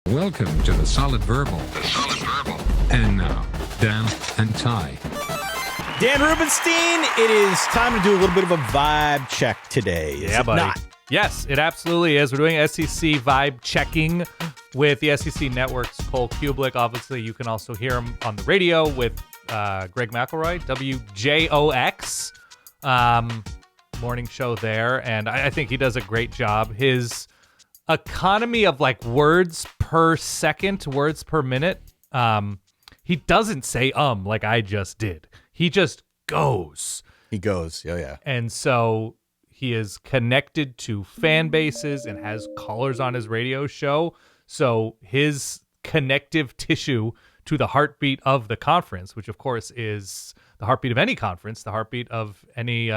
Welcome to the Solid Verbal. And now, Dan and Ty. Dan Rubenstein, it is time to do a little bit of a vibe check today. Is yeah, it buddy. not? Yes, it absolutely is. We're doing SEC vibe checking with the SEC Network's Cole Cubelic. Obviously, you can also hear him on the radio with Greg McElroy, WJOX, morning show there. And I think he does a great job. His economy of like words per second, words per minute, he doesn't say like I just did. He just goes. He goes. Oh, yeah. And so he is connected to fan bases and has callers on his radio show. So his connective tissue to the heartbeat of the conference, which of course is the heartbeat of any conference, the heartbeat of any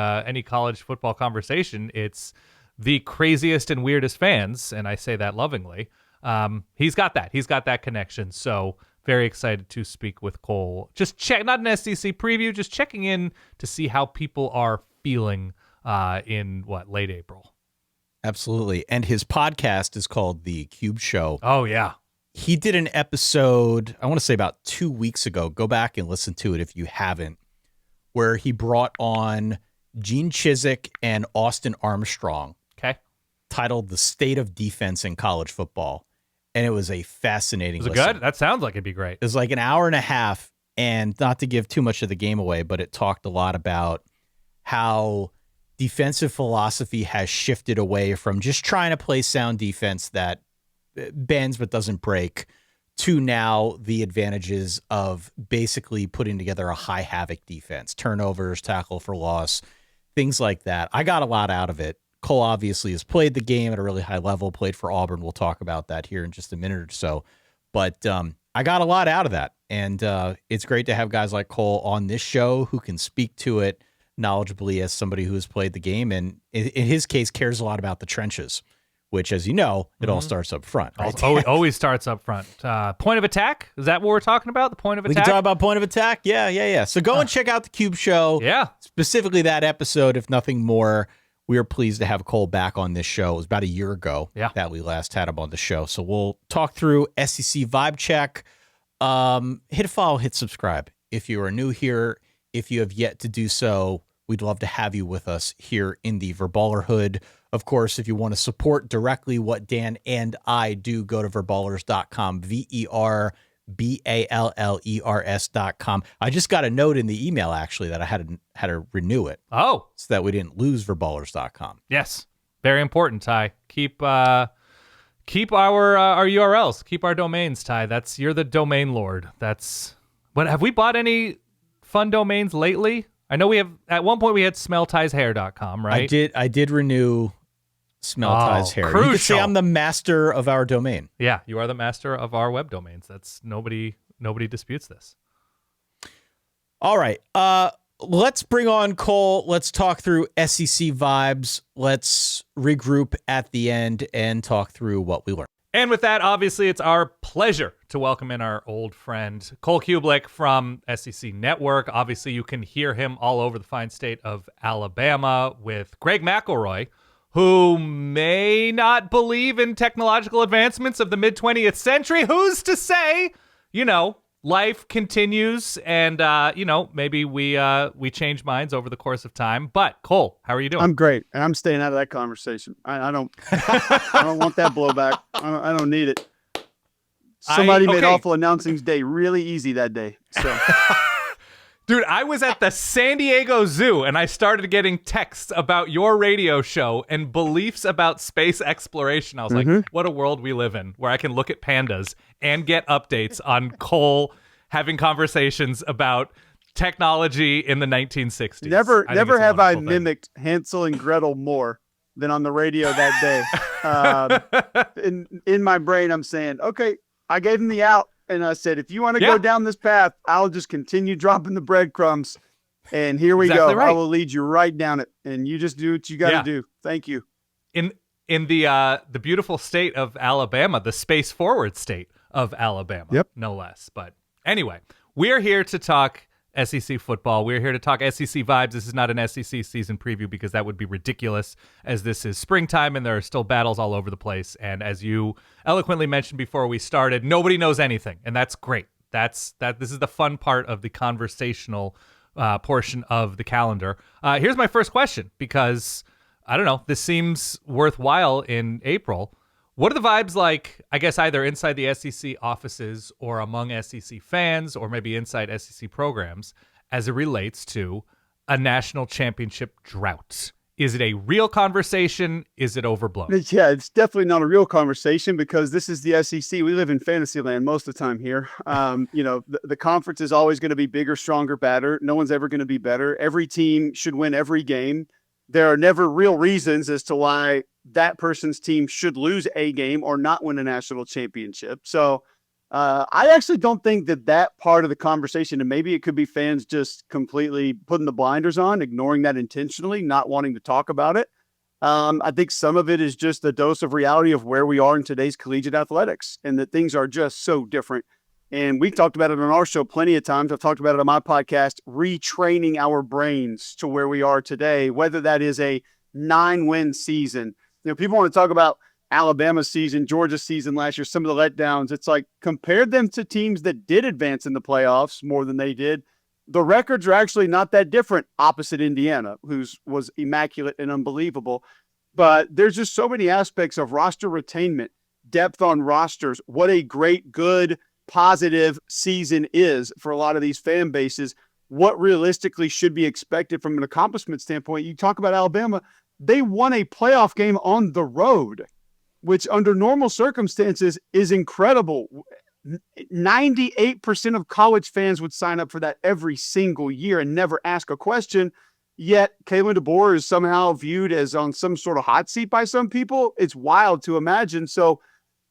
college football conversation. It's the craziest and weirdest fans, and I say that lovingly. He's got that. He's got that connection. So very excited to speak with Cole. Just check, not an SEC preview, just checking in to see how people are feeling in late April. Absolutely. And his podcast is called The Cube Show. Oh, yeah. He did an episode, I want to say about 2 weeks ago. Go back and listen to it if you haven't, where he brought on Gene Chizik and Austin Armstrong. Okay. Titled The State of Defense in College Football. And it was a fascinating Was it listen. good? That sounds like it'd be great. It was like an hour and a half, and not to give too much of the game away, but it talked a lot about how defensive philosophy has shifted away from just trying to play sound defense that bends but doesn't break to now the advantages of basically putting together a high havoc defense, turnovers, tackle for loss, things like that. I got a lot out of it. Cole obviously has played the game at a really high level, played for Auburn. We'll talk about that here in just a minute or so. But I got a lot out of that. And it's great to have guys like Cole on this show who can speak to it knowledgeably as somebody who has played the game. And in his case, cares a lot about the trenches, which, as you know, it all starts up front. Right? Always starts up front. Point of attack? Is that what we're talking about? The point of attack? We can talk about point of attack. Yeah. So go and check out the Cube Show. Yeah. Specifically that episode, if nothing more. We are pleased to have Cole back on this show. It was about a year ago that we last had him on the show. So we'll talk through SEC Vibe Check. Hit follow, hit subscribe. If you are new here, if you have yet to do so, we'd love to have you with us here in the Verballerhood. Of course, if you want to support directly what Dan and I do, go to verballers.com, VERBALLERS.com. I just got a note in the email, actually, that I had to renew it. Oh. So that we didn't lose verballers.com. Yes. Very important, Ty. Keep our URLs, keep our domains, Ty. You're the domain lord. But have we bought any fun domains lately? I know we have, at one point we had smelltieshair.com, right? I did renew Smell Ties Hair. Crucial. You could say I'm the master of our domain. Yeah, you are the master of our web domains. That's nobody disputes this. All right. Let's bring on Cole. Let's talk through SEC vibes. Let's regroup at the end and talk through what we learned. And with that, obviously, it's our pleasure to welcome in our old friend, Cole Cubelic from SEC Network. Obviously, you can hear him all over the fine state of Alabama with Greg McElroy, who may not believe in technological advancements of the mid-20th century. Who's to say? Life continues, and maybe we change minds over the course of time. But Cole, how are you doing? I'm great, and I'm staying out of that conversation. I don't want that blowback. I don't need it. Somebody made Awful Announcing's Day really easy that day. So. Dude, I was at the San Diego Zoo and I started getting texts about your radio show and beliefs about space exploration. I was like, what a world we live in where I can look at pandas and get updates on Cole having conversations about technology in the 1960s. Never have I mimicked Hansel and Gretel more than on the radio that day. In my brain, I'm saying, okay, I gave him the out. And I said, if you want to go down this path, I'll just continue dropping the breadcrumbs. And here we go. Right. I will lead you right down it. And you just do what you got to do. Thank you. In the beautiful state of Alabama, the space forward state of Alabama, no less. But anyway, we're here to talk SEC football. We're here to talk SEC vibes. This is not an SEC season preview because that would be ridiculous, as this is springtime and there are still battles all over the place. And as you eloquently mentioned before we started, nobody knows anything, and that's great. This is the fun part of the conversational portion of the calendar. Here's my first question, because I don't know, this seems worthwhile in April. What are the vibes like, I guess, either inside the SEC offices or among SEC fans or maybe inside SEC programs as it relates to a national championship drought? Is it a real conversation? Is it overblown? Yeah, it's definitely not a real conversation because this is the SEC. We live in fantasy land most of the time here. The conference is always going to be bigger, stronger, better. No one's ever going to be better. Every team should win every game. There are never real reasons as to why that person's team should lose a game or not win a national championship. So I actually don't think that part of the conversation, and maybe it could be fans just completely putting the blinders on, ignoring that intentionally, not wanting to talk about it. I think some of it is just a dose of reality of where we are in today's collegiate athletics and that things are just so different. And we talked about it on our show plenty of times. I've talked about it on my podcast, retraining our brains to where we are today, whether that is a 9-win season. People want to talk about Alabama's season, Georgia's season last year, some of the letdowns. It's like, compare them to teams that did advance in the playoffs more than they did. The records are actually not that different opposite Indiana, whose was immaculate and unbelievable. But there's just so many aspects of roster retainment, depth on rosters, what a great, good, positive season is for a lot of these fan bases, what realistically should be expected from an accomplishment standpoint. You talk about Alabama, they won a playoff game on the road, which under normal circumstances is incredible. 98% of college fans would sign up for that every single year and never ask a question. Yet Kalen DeBoer is somehow viewed as on some sort of hot seat by some people. It's wild to imagine. So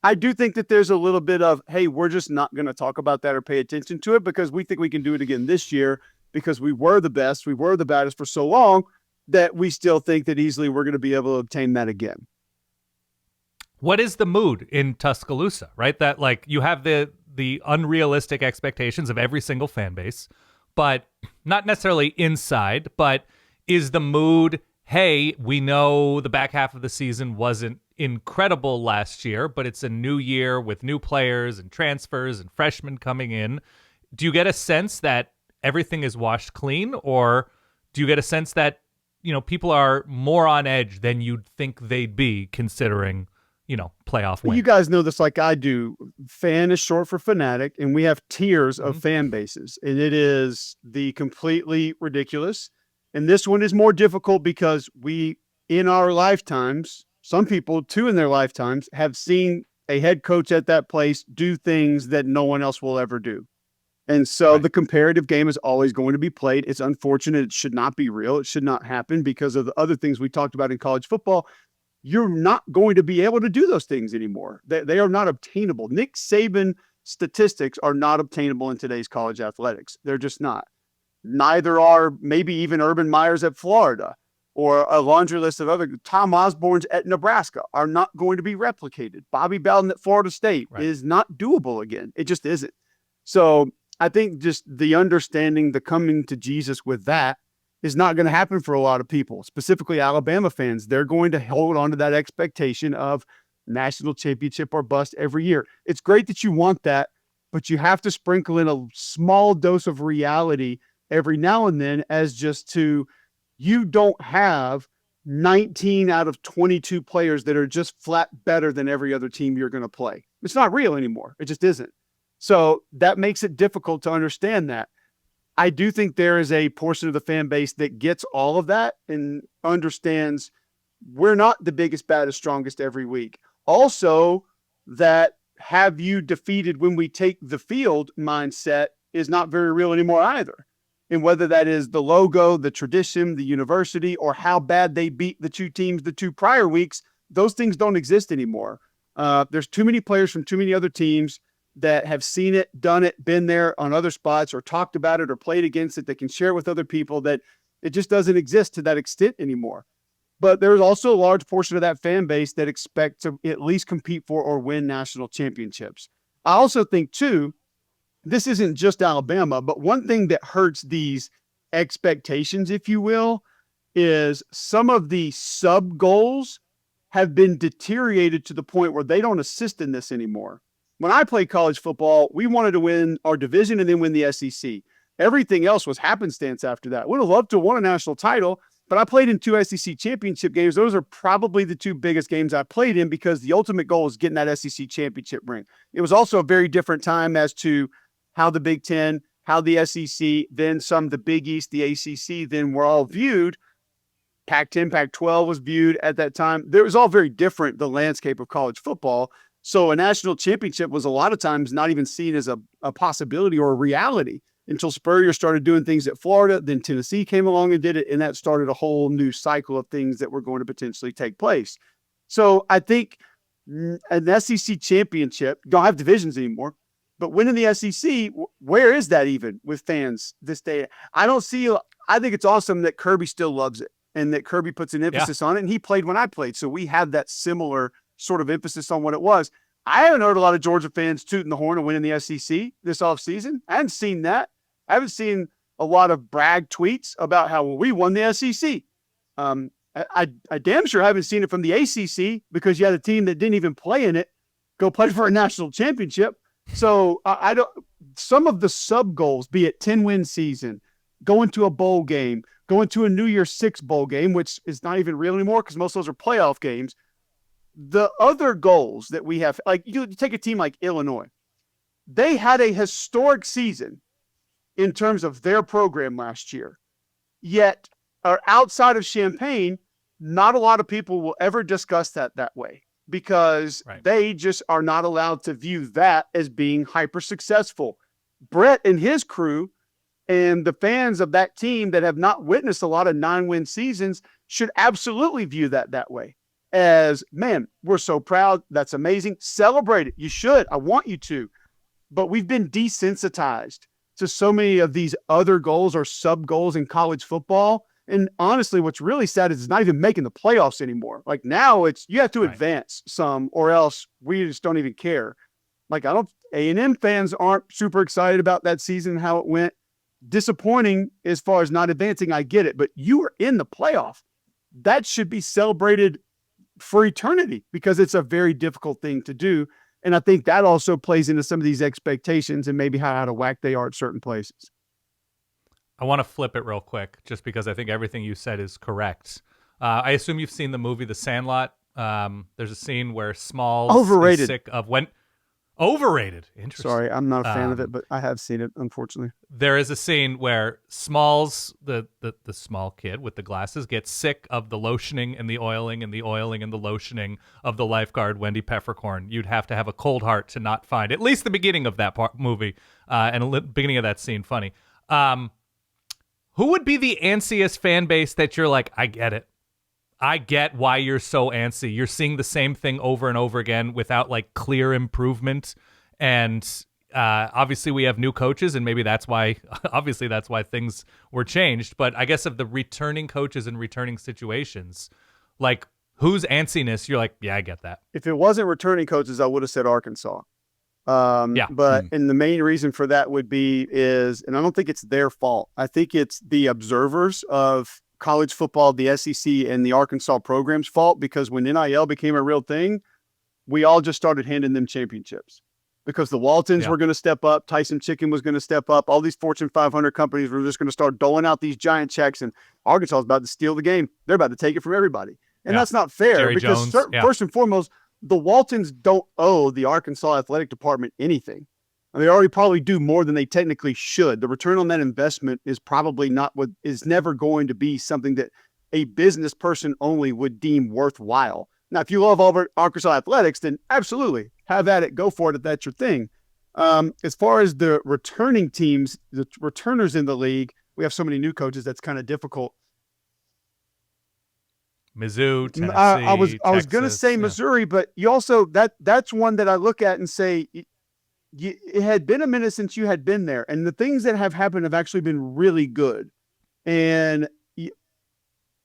I do think that there's a little bit of, hey, we're just not going to talk about that or pay attention to it because we think we can do it again this year because we were the best, we were the baddest for so long that we still think that easily we're going to be able to obtain that again. What is the mood in Tuscaloosa, right? That like you have the unrealistic expectations of every single fan base, but not necessarily inside, but is the mood, hey, we know the back half of the season wasn't incredible last year, but it's a new year with new players and transfers and freshmen coming in. Do you get a sense that everything is washed clean, or do you get a sense that, people are more on edge than you'd think they'd be considering, playoff win? You guys know this like I do. Fan is short for fanatic, and we have tiers of fan bases, and it is the completely ridiculous. And this one is more difficult because we, in our lifetimes, some people too in their lifetimes, have seen a head coach at that place do things that no one else will ever do. And so The comparative game is always going to be played. It's unfortunate. It should not be real. It should not happen because of the other things we talked about in college football. You're not going to be able to do those things anymore. They are not obtainable. Nick Saban statistics are not obtainable in today's college athletics. They're just not. Neither are maybe even Urban Meyer's at Florida or a laundry list of other. Tom Osborne's at Nebraska are not going to be replicated. Bobby Bowden at Florida State is not doable again. It just isn't. So I think just the understanding, the coming to Jesus with that is not going to happen for a lot of people, specifically Alabama fans. They're going to hold on to that expectation of national championship or bust every year. It's great that you want that, but you have to sprinkle in a small dose of reality every now and then as just to, you don't have 19 out of 22 players that are just flat better than every other team you're going to play. It's not real anymore. It just isn't. So that makes it difficult to understand that. I do think there is a portion of the fan base that gets all of that and understands we're not the biggest, baddest, strongest every week. Also, that have you defeated when we take the field mindset is not very real anymore either. And whether that is the logo, the tradition, the university, or how bad they beat the two teams the two prior weeks, those things don't exist anymore. There's too many players from too many other teams that have seen it, done it, been there on other spots or talked about it or played against it that can share with other people that it just doesn't exist to that extent anymore. But there's also a large portion of that fan base that expect to at least compete for or win national championships. I also think, too, this isn't just Alabama, but one thing that hurts these expectations, if you will, is some of the sub goals have been deteriorated to the point where they don't assist in this anymore. When I played college football, we wanted to win our division and then win the SEC. Everything else was happenstance after that. Would have loved to have won a national title, but I played in 2 SEC championship games. Those are probably the 2 biggest games I played in because the ultimate goal is getting that SEC championship ring. It was also a very different time as to how the Big Ten, how the SEC, then the Big East, the ACC, then were all viewed. Pac-10, Pac-12 was viewed at that time. It was all very different, the landscape of college football. So a national championship was a lot of times not even seen as a possibility or a reality until Spurrier started doing things at Florida. Then Tennessee came along and did it, and that started a whole new cycle of things that were going to potentially take place. So I think an SEC championship, don't have divisions anymore, but winning the SEC, where is that even with fans this day? I think it's awesome that Kirby still loves it and that Kirby puts an emphasis on it, and he played when I played. So we have that similar sort of emphasis on what it was. I haven't heard a lot of Georgia fans tooting the horn and winning the SEC this offseason. I haven't seen that. I haven't seen a lot of brag tweets about how we won the SEC. I damn sure haven't seen it from the ACC because you had a team that didn't even play in it go play for a national championship. So I don't. Some of the sub goals, be it 10-win season, going to a bowl game, going to a New Year's Six bowl game, which is not even real anymore because most of those are playoff games. The other goals that we have, like you take a team like Illinois, they had a historic season in terms of their program last year. Yet, outside of Champaign, not a lot of people will ever discuss that way because they just are not allowed to view that as being hyper successful. Brett and his crew and the fans of that team that have not witnessed a lot of 9-win seasons should absolutely view that way. As, man, we're so proud. That's amazing. Celebrate it. You should. I want you to. But we've been desensitized to so many of these other goals or sub goals in college football. And honestly, what's really sad is it's not even making the playoffs anymore. Like now you have to advance some or else we just don't even care. Like A&M fans aren't super excited about that season, how it went. Disappointing as far as not advancing. I get it, but you were in the playoff. That should be celebrated for eternity because it's a very difficult thing to do. And I think that also plays into some of these expectations and maybe how out of whack they are at certain places. I want to flip it real quick just because I think everything you said is correct. I assume you've seen the movie The Sandlot. There's a scene where Smalls is sick of when... Overrated. Interesting. Sorry, I'm not a fan of it, but I have seen it, unfortunately. There is a scene where Smalls, the small kid with the glasses, gets sick of the lotioning and the oiling and the oiling and the lotioning of the lifeguard, Wendy Peppercorn. You'd have to have a cold heart to not find at least the beginning of that movie and the beginning of that scene funny. Who would be the antsiest fan base that you're like, I get it. I get why you're so antsy. You're seeing the same thing over and over again without like clear improvement. And obviously we have new coaches and maybe that's why things were changed. But I guess of the returning coaches and returning situations, like whose antsiness you're like, yeah, I get that. If it wasn't returning coaches, I would have said Arkansas. And the main reason for that would be and I don't think it's their fault. I think it's the observers of college football, the SEC and the Arkansas program's fault because when NIL became a real thing, we all just started handing them championships because the Waltons were going to step up. Tyson Chicken was going to step up. All these Fortune 500 companies were just going to start doling out these giant checks and Arkansas is about to steal the game. They're about to take it from everybody. And that's not fair Jerry because Jones, first and foremost, the Waltons don't owe the Arkansas athletic department anything. They already probably do more than they technically should. The return on that investment is probably not what is never going to be something that a business person only would deem worthwhile. Now, if you love Arkansas athletics, then absolutely have at it. Go for it if that's your thing. As far as the returning teams, the returners in the league, we have so many new coaches that's kind of difficult. Mizzou, Tennessee, I was going to say Missouri, but you also that's one that I look at and say it had been a minute since you had been there, and the things that have happened have actually been really good, and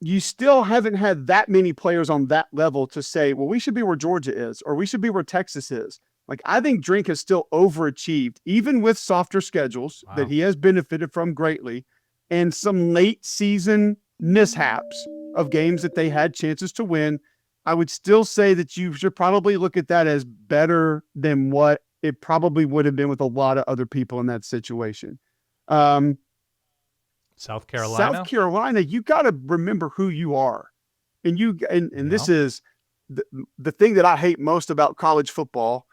you still haven't had that many players on that level to say, well, we should be where Georgia is, or we should be where Texas is. Like, I think Drink has still overachieved, even with softer schedules that he has benefited from greatly, and some late season mishaps of games that they had chances to win. I would still say that you should probably look at that as better than what it probably would have been with a lot of other people in that situation. South Carolina, you got to remember who you are. And this is the thing that I hate most about college football.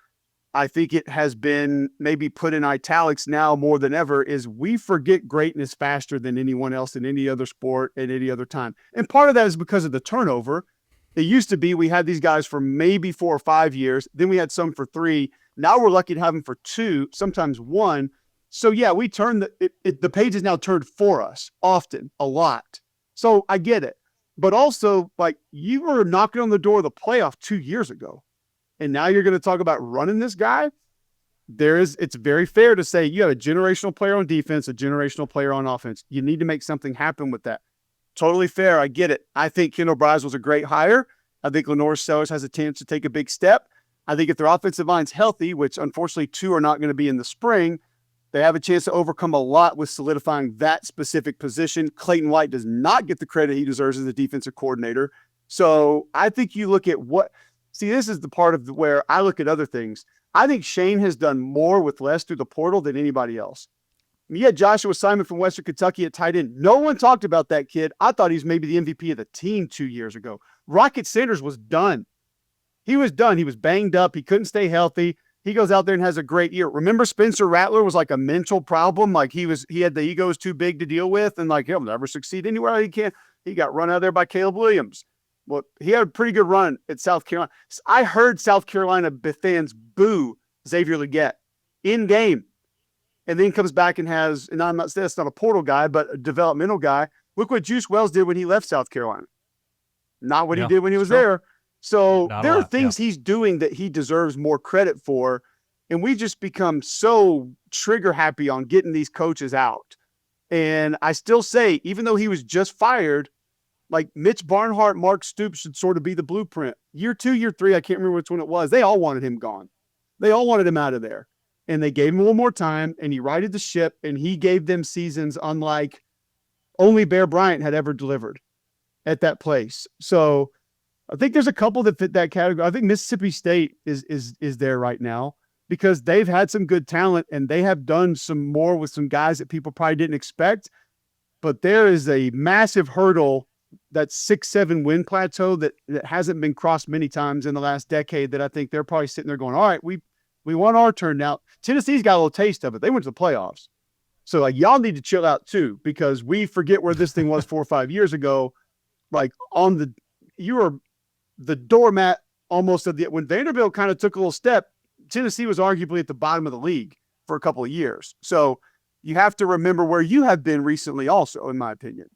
I think it has been maybe put in italics now more than ever, is we forget greatness faster than anyone else in any other sport at any other time. And part of that is because of the turnover. It used to be we had these guys for maybe 4 or 5 years. Then we had some for 3. Now we're lucky to have them for 2, sometimes 1. So yeah, we turn the page is now turned for us often, a lot. So I get it. But also, like, you were knocking on the door of the playoff 2 years ago. And now you're going to talk about running this guy? It's very fair to say you have a generational player on defense, a generational player on offense. You need to make something happen with that. Totally fair. I get it. I think Kendall Bryce was a great hire. I think Lenore Sellers has a chance to take a big step. I think if their offensive line's healthy, which unfortunately 2 are not going to be in the spring, they have a chance to overcome a lot with solidifying that specific position. Clayton White does not get the credit he deserves as a defensive coordinator. So I think you look at this is the part of where I look at other things. I think Shane has done more with less through the portal than anybody else. You had Joshua Simon from Western Kentucky at tight end. No one talked about that kid. I thought he was maybe the MVP of the team 2 years ago. Rocket Sanders was done. He was done. He was banged up. He couldn't stay healthy. He goes out there and has a great year. Remember Spencer Rattler was like a mental problem. Like he had the ego was too big to deal with, and like he'll never succeed anywhere he can. He got run out of there by Caleb Williams. Well, he had a pretty good run at South Carolina. I heard South Carolina fans boo Xavier Legette in game. And then comes back and has, and I'm not saying that's not a portal guy, but a developmental guy. Look what Juice Wells did when he left South Carolina. Not what he did when he was there. So there are things he's doing that he deserves more credit for. And we just become so trigger happy on getting these coaches out. And I still say, even though he was just fired, like Mitch Barnhart, Mark Stoops should sort of be the blueprint. Year 2, year 3, I can't remember which one it was. They all wanted him gone. They all wanted him out of there. And they gave him a little more time, and he righted the ship, and he gave them seasons unlike only Bear Bryant had ever delivered at that place. So I think there's a couple that fit that category. I think Mississippi State is there right now because they've had some good talent, and they have done some more with some guys that people probably didn't expect. But there is a massive hurdle, that 6-7 win plateau that hasn't been crossed many times in the last decade, that I think they're probably sitting there going, all right, we want our turn now. Tennessee's got a little taste of it. They went to the playoffs. So like, y'all need to chill out too, because we forget where this thing was 4 or 5 years ago. Like you were the doormat almost when Vanderbilt kind of took a little step, Tennessee was arguably at the bottom of the league for a couple of years. So you have to remember where you have been recently also, in my opinion.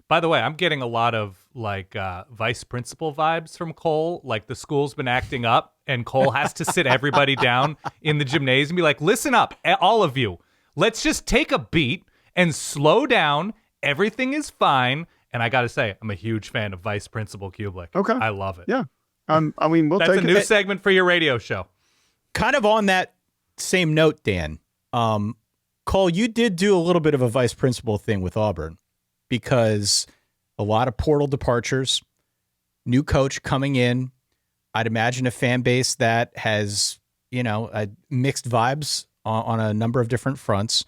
By the way, I'm getting a lot of like vice principal vibes from Cole. Like the school's been acting up and Cole has to sit everybody down in the gymnasium and be like, listen up, all of you. Let's just take a beat and slow down. Everything is fine. And I got to say, I'm a huge fan of Vice Principal Cubelic. Okay. I love it. Yeah. I mean, that's a new segment for your radio show. Kind of on that same note, Dan, Cole, you did do a little bit of a vice principal thing with Auburn, because a lot of portal departures, new coach coming in. I'd imagine a fan base that has, mixed vibes on a number of different fronts.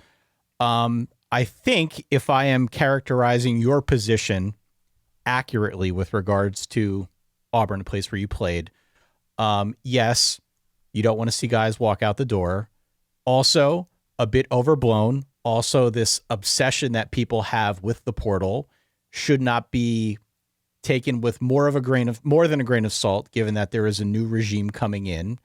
I think if I am characterizing your position accurately with regards to Auburn, a place where you played, yes, you don't want to see guys walk out the door. Also, a bit overblown. Also, this obsession that people have with the portal should not be taken with more than a grain of salt, given that there is a new regime coming in.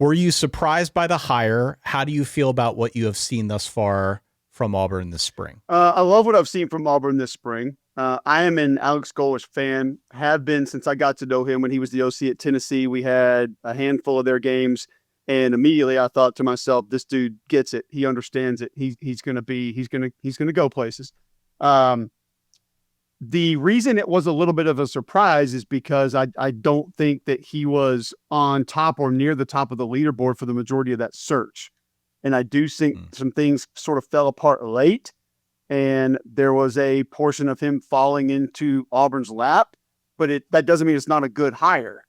Were you surprised by the hire? How do you feel about what you have seen thus far from Auburn this spring? I love what I've seen from Auburn this spring. I am an Alex Golesh fan, have been since I got to know him when he was the OC at Tennessee. We had a handful of their games, and immediately I thought to myself, this dude gets it. He understands it. He's going to go places. The reason it was a little bit of a surprise is because I don't think that he was on top or near the top of the leaderboard for the majority of that search. And I do think some things sort of fell apart late, and there was a portion of him falling into Auburn's lap, but that doesn't mean it's not a good hire.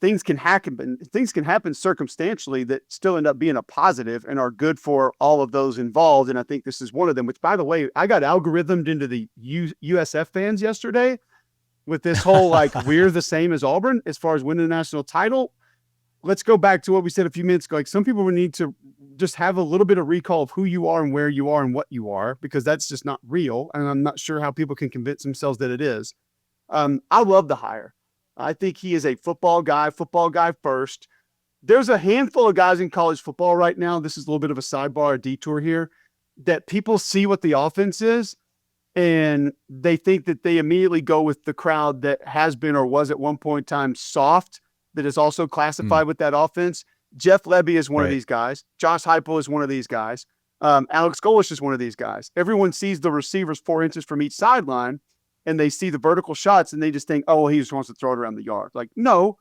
Things can happen circumstantially that still end up being a positive and are good for all of those involved. And I think this is one of them, which, by the way, I got algorithmed into the USF fans yesterday with this whole, like, we're the same as Auburn as far as winning the national title. Let's go back to what we said a few minutes ago. Like, some people would need to just have a little bit of recall of who you are and where you are and what you are, because that's just not real. And I'm not sure how people can convince themselves that it is. I love the hire. I think he is a football guy first. There's a handful of guys in college football right now. This is a little bit of a sidebar, a detour here, that people see what the offense is, and they think that they immediately go with the crowd that has been or was at one point in time soft, that is also classified with that offense. Jeff Lebby is one of these guys. Josh Heupel is one of these guys. Alex Golesh is one of these guys. Everyone sees the receivers 4 inches from each sideline, and they see the vertical shots, and they just think, oh, well, he just wants to throw it around the yard. Like, no,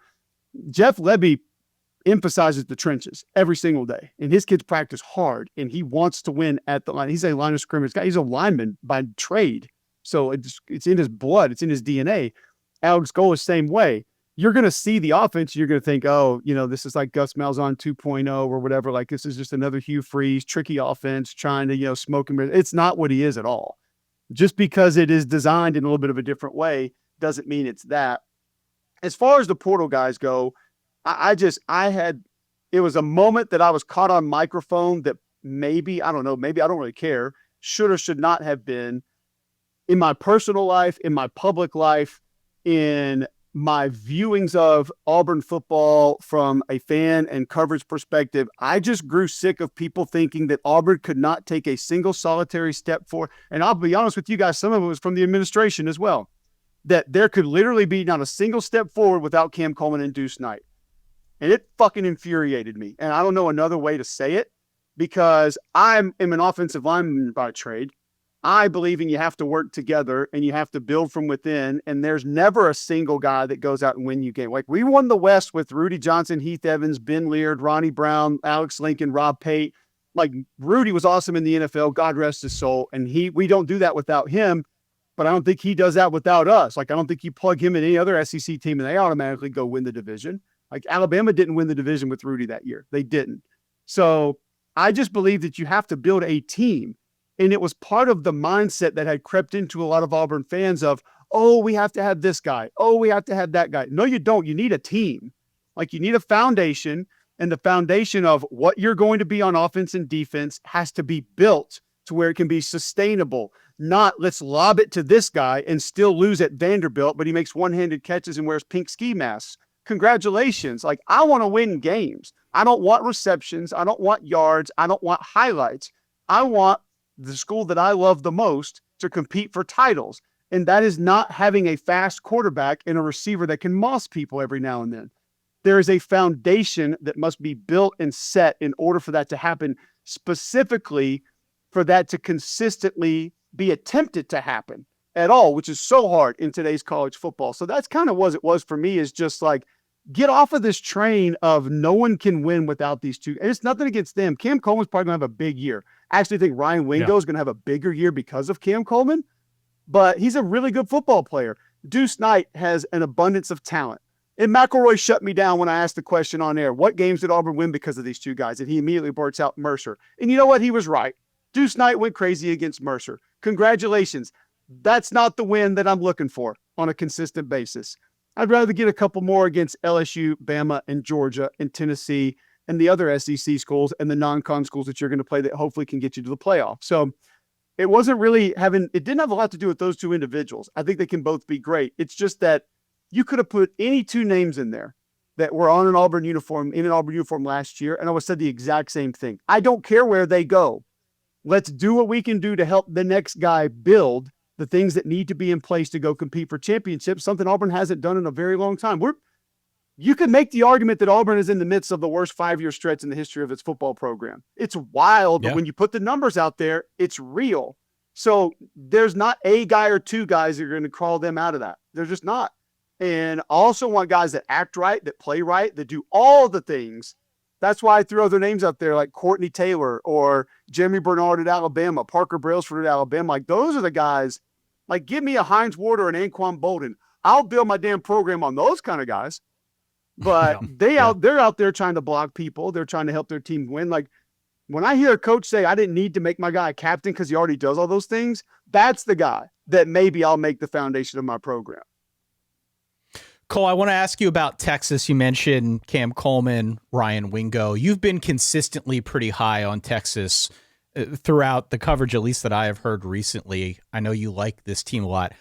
Jeff Lebby emphasizes the trenches every single day, and his kids practice hard, and he wants to win at the line. He's a line of scrimmage guy. He's a lineman by trade, so it's in his blood. It's in his DNA. Alex Golesh, same way. You're going to see the offense. You're going to think, oh, this is like Gus Malzahn 2.0 or whatever. Like, this is just another Hugh Freeze, tricky offense, trying to, smoke him. It's not what he is at all. Just because it is designed in a little bit of a different way doesn't mean it's that. As far as the portal guys go, it was a moment that I was caught on microphone that maybe I don't really care, should or should not have been in my personal life, in my public life, in my viewings of Auburn football from a fan and coverage perspective. I just grew sick of people thinking that Auburn could not take a single solitary step forward. And I'll be honest with you guys, some of it was from the administration as well, that there could literally be not a single step forward without Cam Coleman and Deuce Knight. And it fucking infuriated me. And I don't know another way to say it, because I am an offensive lineman by trade. I believe in you have to work together and you have to build from within. And there's never a single guy that goes out and win you game. Like, we won the West with Rudy Johnson, Heath Evans, Ben Leard, Ronnie Brown, Alex Lincoln, Rob Pate. Like, Rudy was awesome in the NFL. God rest his soul. And we don't do that without him, but I don't think he does that without us. Like, I don't think you plug him in any other SEC team and they automatically go win the division. Like, Alabama didn't win the division with Rudy that year. They didn't. So I just believe that you have to build a team. And it was part of the mindset that had crept into a lot of Auburn fans of, oh, we have to have this guy. Oh, we have to have that guy. No, you don't. You need a team. Like, you need a foundation, and the foundation of what you're going to be on offense and defense has to be built to where it can be sustainable. Not let's lob it to this guy and still lose at Vanderbilt, but he makes one-handed catches and wears pink ski masks. Congratulations. Like, I want to win games. I don't want receptions. I don't want yards. I don't want highlights. I want the school that I love the most to compete for titles. And that is not having a fast quarterback and a receiver that can moss people every now and then. There is a foundation that must be built and set in order for that to happen, specifically for that to consistently be attempted to happen at all, which is so hard in today's college football. So that's kind of what it was for me, is just like, get off of this train of no one can win without these two. And it's nothing against them. Cam Coleman's probably going to have a big year. I actually think Ryan Wingo is going to have a bigger year because of Cam Coleman, but he's a really good football player. Deuce Knight has an abundance of talent. And McElroy shut me down when I asked the question on air, what games did Auburn win because of these two guys? And he immediately blurts out Mercer. And you know what? He was right. Deuce Knight went crazy against Mercer. Congratulations. That's not the win that I'm looking for on a consistent basis. I'd rather get a couple more against LSU, Bama, and Georgia, and Tennessee, and the other SEC schools and the non-con schools that you're going to play that hopefully can get you to the playoff. So it wasn't really it didn't have a lot to do with those two individuals. I think they can both be great. It's just that you could have put any two names in there that were on an Auburn uniform, in an Auburn uniform last year, and I would have said the exact same thing. I don't care where they go. Let's do what we can do to help the next guy build the things that need to be in place to go compete for championships, something Auburn hasn't done in a very long time. You could make the argument that Auburn is in the midst of the worst 5-year stretch in the history of its football program. It's wild, but when you put the numbers out there, it's real. So there's not a guy or two guys that are going to crawl them out of that. They're just not. And I also want guys that act right, that play right, that do all the things. That's why I threw other names up there like Courtney Taylor or Jeremy Bernard at Alabama, Parker Brailsford at Alabama. Like those are the guys. Like give me a Hines Ward or an Anquan Bolden. I'll build my damn program on those kind of guys. But they're out there trying to block people. They're trying to help their team win. Like when I hear a coach say I didn't need to make my guy a captain because he already does all those things, that's the guy that maybe I'll make the foundation of my program. Cole, I want to ask you about Texas. You mentioned Cam Coleman, Ryan Wingo. You've been consistently pretty high on Texas throughout the coverage, at least that I have heard recently. I know you like this team a lot.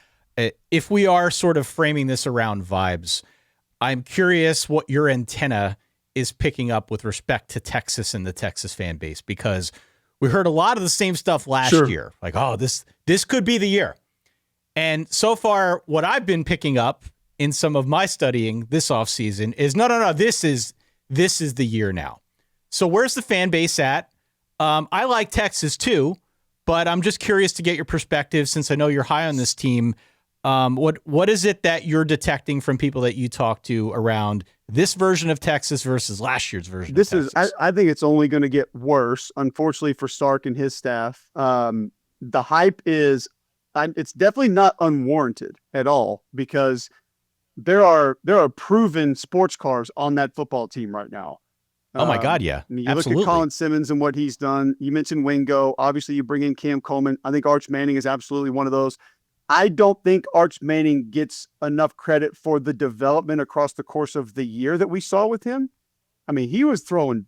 If we are sort of framing this around vibes, I'm curious what your antenna is picking up with respect to Texas and the Texas fan base, because we heard a lot of the same stuff last year. Like, oh, this could be the year. And so far, what I've been picking up in some of my studying this offseason is no, this is the year now. So where's the fan base at? I like Texas too, but I'm just curious to get your perspective since I know you're high on this team. What is it that you're detecting from people that you talk to around this version of Texas versus last year's version of Texas? I think it's only going to get worse, unfortunately, for Sark and his staff. The hype it's definitely not unwarranted at all, because there are proven sports cars on that football team right now. Oh my God, yeah. You absolutely. Look at Colin Simmons and what he's done. You mentioned Wingo. Obviously, you bring in Cam Coleman. I think Arch Manning is absolutely one of those. I don't think Arch Manning gets enough credit for the development across the course of the year that we saw with him. I mean, he was throwing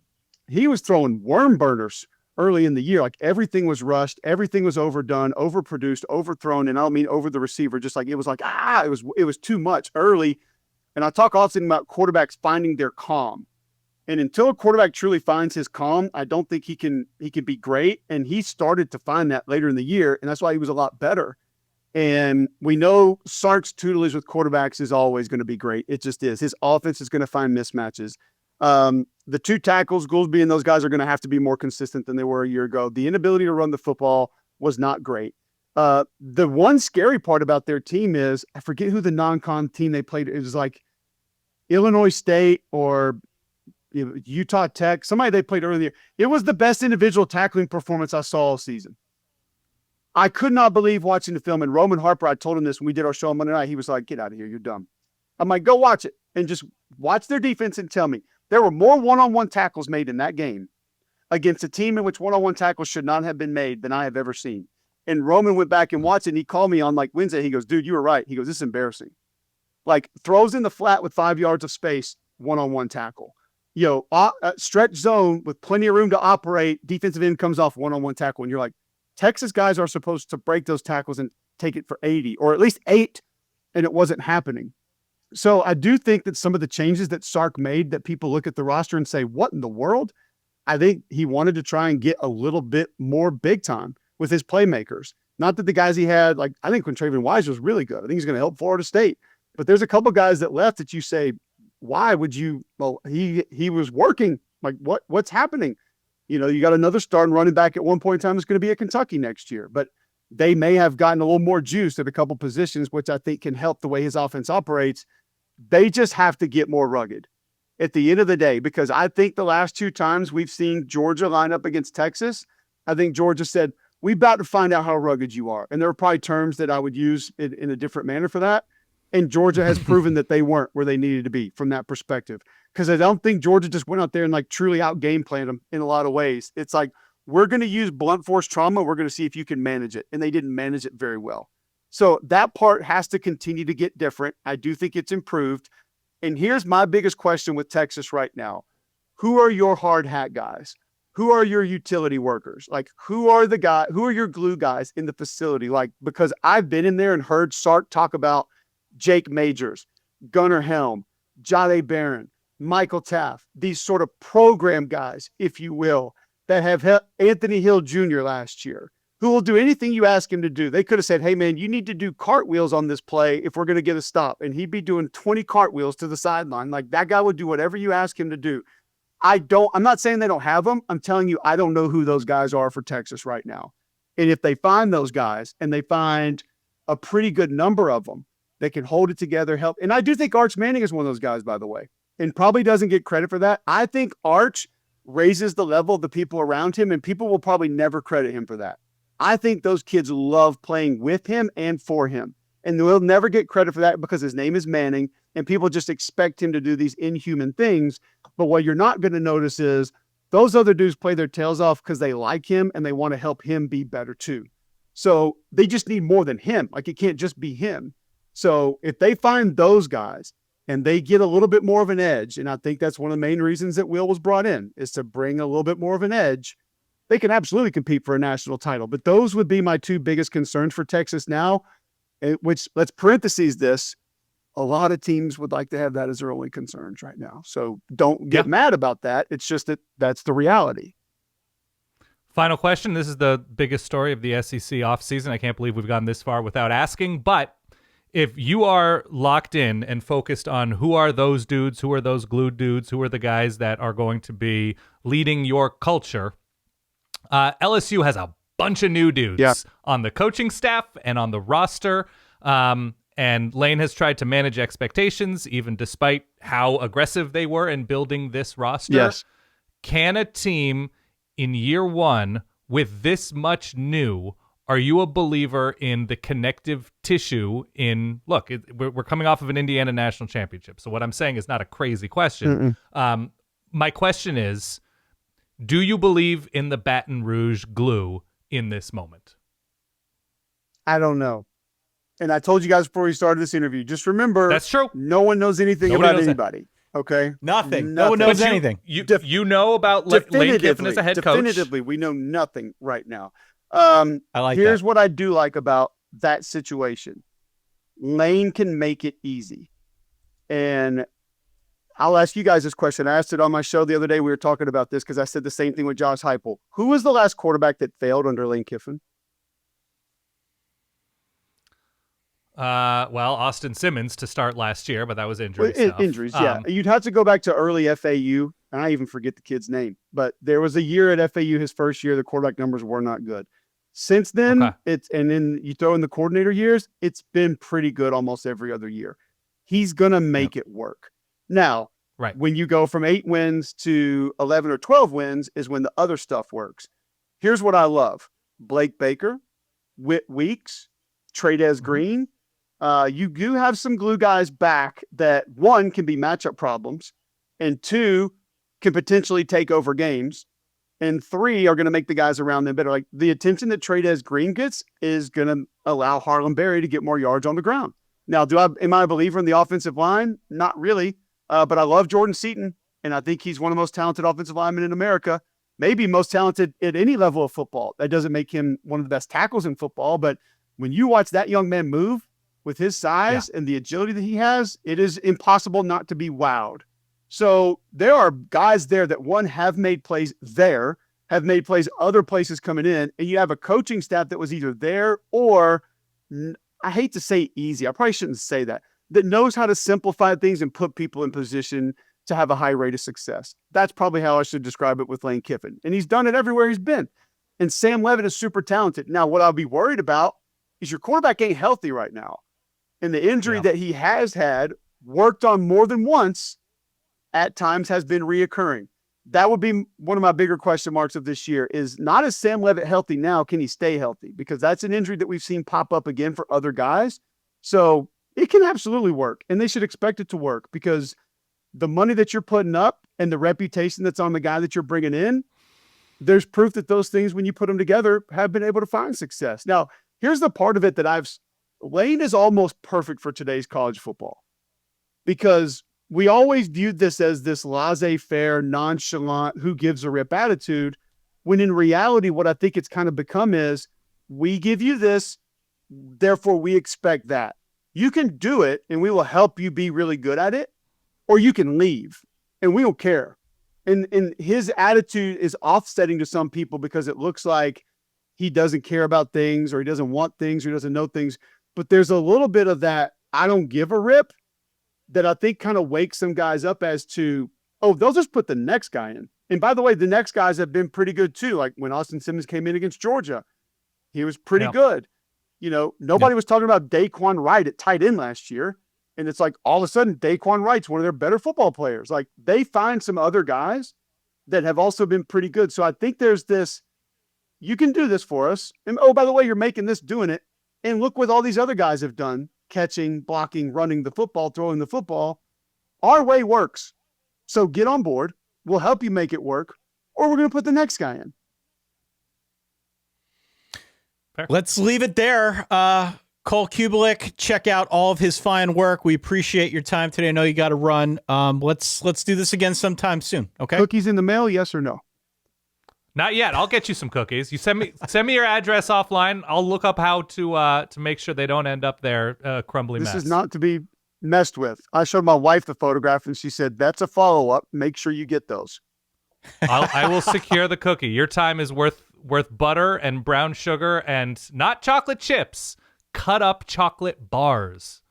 worm burners early in the year. Like everything was rushed, everything was overdone, overproduced, overthrown. And I don't mean over the receiver, just like it was too much early. And I talk often about quarterbacks finding their calm. And until a quarterback truly finds his calm, I don't think he can be great. And he started to find that later in the year, and that's why he was a lot better. And we know Sark's tutelage with quarterbacks is always going to be great. It just is. His offense is going to find mismatches. The two tackles, Goolsby and those guys are going to have to be more consistent than they were a year ago. The inability to run the football was not great. The one scary part about their team is, I forget who the non-con team they played. It was like Illinois State or Utah Tech, somebody they played earlier in the year. It was the best individual tackling performance I saw all season. I could not believe watching the film. And Roman Harper, I told him this when we did our show on Monday night. He was like, "Get out of here. You're dumb." I'm like, "Go watch it and just watch their defense and tell me." There were more one-on-one tackles made in that game against a team in which one-on-one tackles should not have been made than I have ever seen. And Roman went back and watched it, and he called me on like Wednesday. He goes, "Dude, you were right." He goes, "This is embarrassing." Like throws in the flat with 5 yards of space, one-on-one tackle. Stretch zone with plenty of room to operate, defensive end comes off one-on-one tackle. And you're like, Texas guys are supposed to break those tackles and take it for 80 or at least 8, and it wasn't happening. So I do think that some of the changes that Sark made, that people look at the roster and say, what in the world? I think he wanted to try and get a little bit more big time with his playmakers. Not that the guys he had, like I think Quintravion Wise was really good. I think he's going to help Florida State. But there's a couple guys that left that you say, why would you? Well, he was working. Like what's happening? You got another starting running back at one point in time that's going to be at Kentucky next year. But they may have gotten a little more juice at a couple positions, which I think can help the way his offense operates. They just have to get more rugged at the end of the day, because I think the last 2 times we've seen Georgia line up against Texas, I think Georgia said, "We about to find out how rugged you are." And there are probably terms that I would use in a different manner for that. And Georgia has proven that they weren't where they needed to be from that perspective. Because I don't think Georgia just went out there and like truly out game planned them in a lot of ways. It's like, we're going to use blunt force trauma. We're going to see if you can manage it. And they didn't manage it very well. So that part has to continue to get different. I do think it's improved. And here's my biggest question with Texas right now. Who are your hard hat guys? Who are your utility workers? Like, who are your glue guys in the facility? Like, because I've been in there and heard Sark talk about Jake Majors, Gunnar Helm, Jade Barron, Michael Taft, these sort of program guys, if you will, that have helped Anthony Hill Jr. last year, who will do anything you ask him to do. They could have said, "Hey man, you need to do cartwheels on this play if we're going to get a stop." And he'd be doing 20 cartwheels to the sideline. Like, that guy would do whatever you ask him to do. I'm not saying they don't have them. I'm telling you, I don't know who those guys are for Texas right now. And if they find those guys and they find a pretty good number of them that can hold it together, help. And I do think Arch Manning is one of those guys, by the way, and probably doesn't get credit for that. I think Arch raises the level of the people around him, and people will probably never credit him for that. I think those kids love playing with him and for him. And they'll never get credit for that because his name is Manning and people just expect him to do these inhuman things. But what you're not going to notice is those other dudes play their tails off because they like him and they want to help him be better too. So they just need more than him. Like, it can't just be him. So if they find those guys and they get a little bit more of an edge, and I think that's one of the main reasons that Will was brought in, is to bring a little bit more of an edge, they can absolutely compete for a national title. But those would be my two biggest concerns for Texas now, which, let's parentheses this, a lot of teams would like to have that as their only concerns right now. So don't get mad about that. It's just that that's the reality. Final question. This is the biggest story of the SEC offseason. I can't believe we've gotten this far without asking, but if you are locked in and focused on who are those dudes, who are those glue dudes, who are the guys that are going to be leading your culture, LSU has a bunch of new dudes on the coaching staff and on the roster. And Lane has tried to manage expectations, even despite how aggressive they were in building this roster. Yes. Can a team in year one with this much new, are you a believer in the connective tissue in, look, we're coming off of an Indiana national championship. So what I'm saying is not a crazy question. My question is, do you believe in the Baton Rouge glue in this moment? I don't know. And I told you guys before we started this interview, just remember, that's true. No one knows anything about anybody. Okay? Nothing. No one knows anything. You know about Lane Kiffin as a head coach? Definitively, we know nothing right now. Here's what I do like about that situation. Lane can make it easy. And I'll ask you guys this question. I asked it on my show the other day. We were talking about this because I said the same thing with Josh Heupel. Who was the last quarterback that failed under Lane Kiffin? Well, Austin Simmons to start last year, but that was injury stuff. Injuries, yeah. You'd have to go back to early FAU, and I even forget the kid's name. But there was a year at FAU, his first year, the quarterback numbers were not good. Since then, and then you throw in the coordinator years, it's been pretty good almost every other year. He's going to make it work. Now, when you go from 8 wins to 11 or 12 wins is when the other stuff works. Here's what I love. Blake Baker, Whit Weeks, Trey'Dez Green. You do have some glue guys back that, one, can be matchup problems, and 2, can potentially take over games, and 3, are going to make the guys around them better. Like, the attention that Trey'Dez Green gets is going to allow Harlan Berry to get more yards on the ground. Now, am I a believer in the offensive line? Not really, but I love Jordan Seaton, and I think he's one of the most talented offensive linemen in America, maybe most talented at any level of football. That doesn't make him one of the best tackles in football, but when you watch that young man move, with his size and the agility that he has, it is impossible not to be wowed. So there are guys there that, one, have made plays there, have made plays other places coming in, and you have a coaching staff that was either there or, I hate to say easy, I probably shouldn't say that knows how to simplify things and put people in position to have a high rate of success. That's probably how I should describe it with Lane Kiffin. And he's done it everywhere he's been. And Sam Levitt is super talented. Now, what I'll be worried about is your quarterback ain't healthy right now. And the injury that he has had, worked on more than once, at times has been reoccurring. That would be one of my bigger question marks of this year is not is Sam Levitt healthy now, can he stay healthy? Because that's an injury that we've seen pop up again for other guys. So it can absolutely work, and they should expect it to work because the money that you're putting up and the reputation that's on the guy that you're bringing in, there's proof that those things, when you put them together, have been able to find success. Now, here's the part of it that Lane is almost perfect for today's college football because we always viewed this as this laissez-faire, nonchalant, who gives a rip attitude, when in reality, what I think it's kind of become is we give you this, therefore we expect that. You can do it and we will help you be really good at it, or you can leave and we don't care. And his attitude is offsetting to some people because it looks like he doesn't care about things or he doesn't want things or he doesn't know things. But there's a little bit of that I don't give a rip that I think kind of wakes some guys up as to, oh, they'll just put the next guy in. And by the way, the next guys have been pretty good too. Like when Austin Simmons came in against Georgia, He was pretty good. Nobody was talking about Daquan Wright at tight end last year. And it's like all of a sudden Daquan Wright's one of their better football players. Like they find some other guys that have also been pretty good. So I think there's this, you can do this for us. And oh, by the way, you're making this, doing it. And look what all these other guys have done, catching, blocking, running the football, throwing the football. Our way works. So get on board. We'll help you make it work, or we're going to put the next guy in. Let's leave it there. Cole Cubelic, check out all of his fine work. We appreciate your time today. I know you got to run. Let's do this again sometime soon. Okay. Cookies in the mail, yes or no? Not yet. I'll get you some cookies. You send me your address offline. I'll look up how to make sure they don't end up there crumbly mess. This is not to be messed with. I showed my wife the photograph and she said, that's a follow-up. Make sure you get those. I will secure the cookie. Your time is worth butter and brown sugar and not chocolate chips. Cut up chocolate bars.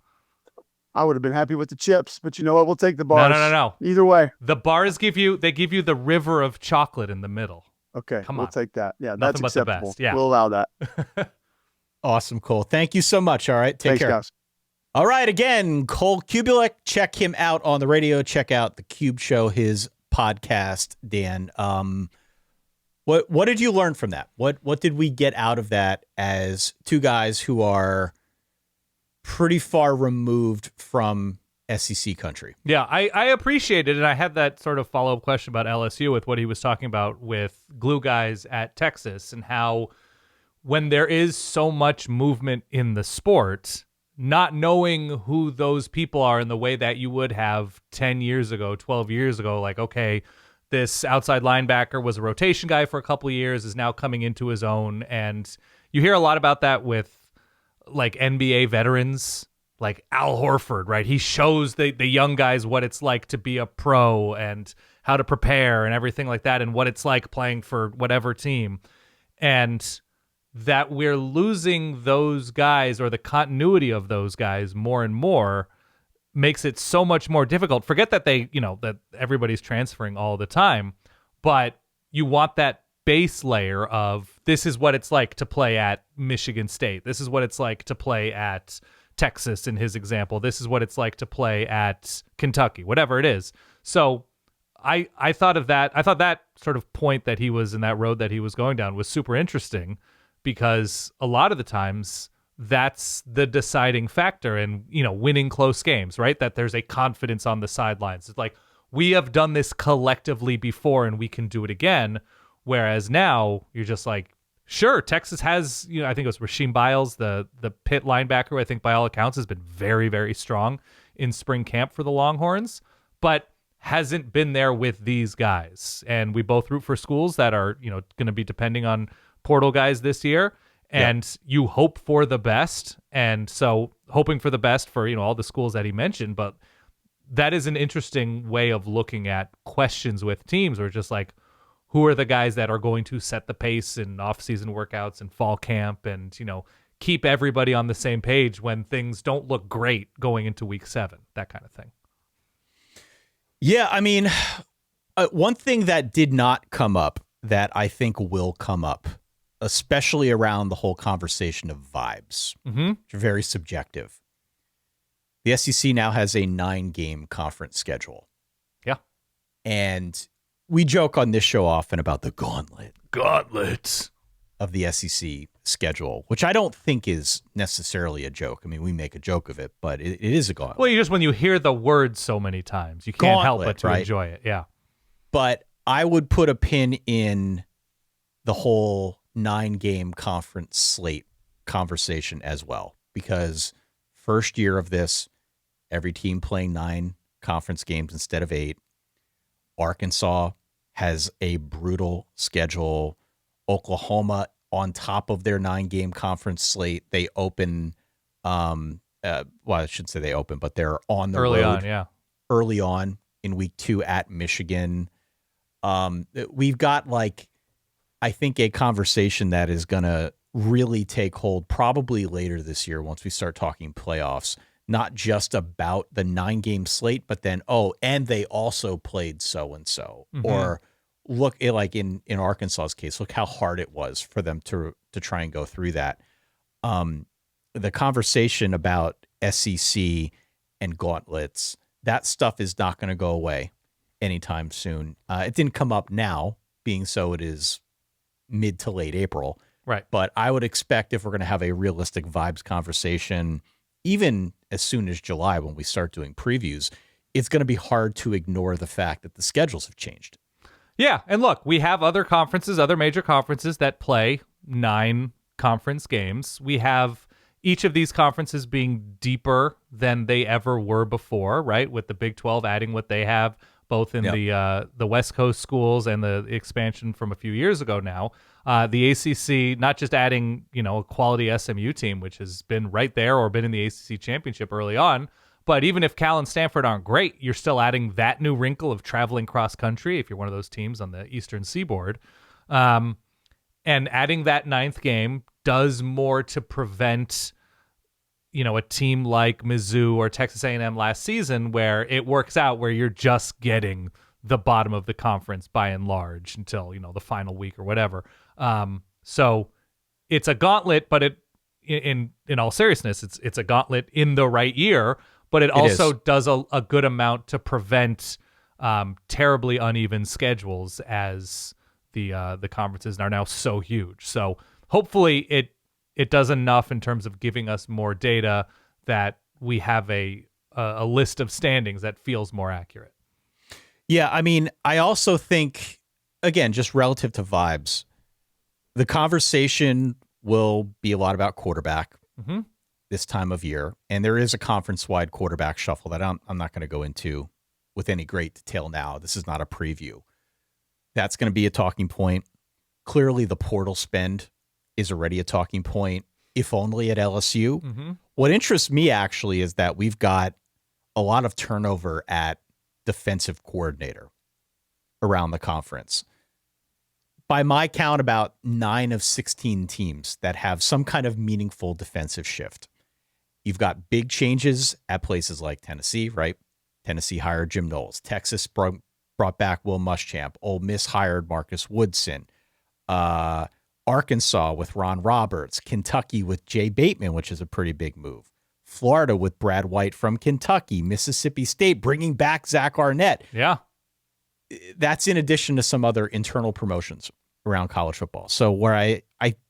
I would have been happy with the chips, but you know what? We'll take the bars. No. Either way. The bars give you the river of chocolate in the middle. Okay, we'll take that. Yeah, Nothing that's but acceptable. the best. Yeah. We'll allow that. Awesome, Cole. Thank you so much. All right, take Thanks, care. Guys. All right, again, Cole Cubelic. Check him out on the radio. Check out the Cube Show, his podcast. Dan, what did you learn from that? What did we get out of that as two guys who are pretty far removed from SEC country? Yeah, I appreciate it, and I had that sort of follow-up question about LSU with what he was talking about with glue guys at Texas and how when there is so much movement in the sport, not knowing who those people are in the way that you would have 10 years ago, 12 years ago, like, okay, this outside linebacker was a rotation guy for a couple of years, is now coming into his own, and you hear a lot about that with like NBA veterans, like Al Horford, right? He shows the young guys what it's like to be a pro and how to prepare and everything like that and what it's like playing for whatever team. And that we're losing those guys or the continuity of those guys more and more makes it so much more difficult. Forget that that everybody's transferring all the time, but you want that base layer of this is what it's like to play at Michigan State. This is what it's like to play at Texas in his example. This is what it's like to play at Kentucky, whatever it is. So I thought of that. I thought that sort of point that he was in that road that he was going down was super interesting because a lot of the times that's the deciding factor in, winning close games, right? That there's a confidence on the sidelines. It's like, we have done this collectively before and we can do it again. Whereas now you're just like, sure, Texas has, I think it was Rasheem Biles, the Pitt linebacker, who I think by all accounts has been very, very strong in spring camp for the Longhorns, but hasn't been there with these guys. And we both root for schools that are, going to be depending on portal guys this year. And you hope for the best. And so hoping for the best for, all the schools that he mentioned, but that is an interesting way of looking at questions with teams where just like, who are the guys that are going to set the pace in off-season workouts and fall camp and, keep everybody on the same page when things don't look great going into week 7, that kind of thing. Yeah, I mean, one thing that did not come up that I think will come up, especially around the whole conversation of vibes, which are very subjective. The SEC now has a 9-game conference schedule. Yeah. And we joke on this show often about the gauntlet of the SEC schedule, which I don't think is necessarily a joke. I mean, we make a joke of it, but it is a gauntlet. Well, when you hear the word so many times, you can't help but to enjoy it. Yeah. But I would put a pin in the whole 9-game conference slate conversation as well, because first year of this, every team playing 9 conference games instead of 8. Arkansas has a brutal schedule. Oklahoma, on top of their 9-game conference slate, they open, well, I shouldn't say they open, but they're on the road early on in week 2 at Michigan. We've got I think a conversation that is going to really take hold probably later this year once we start talking playoffs. Not just about the 9-game slate, but then, and they also played so-and-so, look at, like in Arkansas's case, look how hard it was for them to try and go through that. The conversation about SEC and gauntlets, that stuff is not going to go away anytime soon. It didn't come up now, being so it is mid to late April. Right. But I would expect if we're going to have a realistic vibes conversation, even as soon as July when we start doing previews, it's going to be hard to ignore the fact that the schedules have changed. Yeah, and look, we have other conferences, other major conferences that play 9 conference games. We have each of these conferences being deeper than they ever were before, right? With the Big 12 adding what they have, both in the West Coast schools and the expansion from a few years ago now. The ACC, not just adding, a quality SMU team, which has been right there or been in the ACC championship early on, but even if Cal and Stanford aren't great, you're still adding that new wrinkle of traveling cross country if you're one of those teams on the Eastern Seaboard. And adding that 9th game does more to prevent, a team like Mizzou or Texas A&M last season where it works out where you're just getting the bottom of the conference by and large until, the final week or whatever. So it's a gauntlet, but in all seriousness, it's a gauntlet in the right year. But it also does a good amount to prevent terribly uneven schedules as the conferences are now so huge. So hopefully it does enough in terms of giving us more data that we have a list of standings that feels more accurate. Yeah, I mean, I also think, again, just relative to vibes, the conversation will be a lot about quarterback. Mm-hmm. This time of year, and there is a conference-wide quarterback shuffle that I'm not going to go into with any great detail now. This is not a preview. That's going to be a talking point. Clearly, the portal spend is already a talking point, if only at LSU. Mm-hmm. What interests me, actually, is that we've got a lot of turnover at defensive coordinator around the conference. By my count, about 9 of 16 teams that have some kind of meaningful defensive shift. You've got big changes at places like Tennessee, right? Tennessee hired Jim Knowles. Texas brought back Will Muschamp. Ole Miss hired Marcus Woodson. Arkansas with Ron Roberts. Kentucky with Jay Bateman, which is a pretty big move. Florida with Brad White from Kentucky. Mississippi State bringing back Zach Arnett. Yeah. That's in addition to some other internal promotions around college football. So where I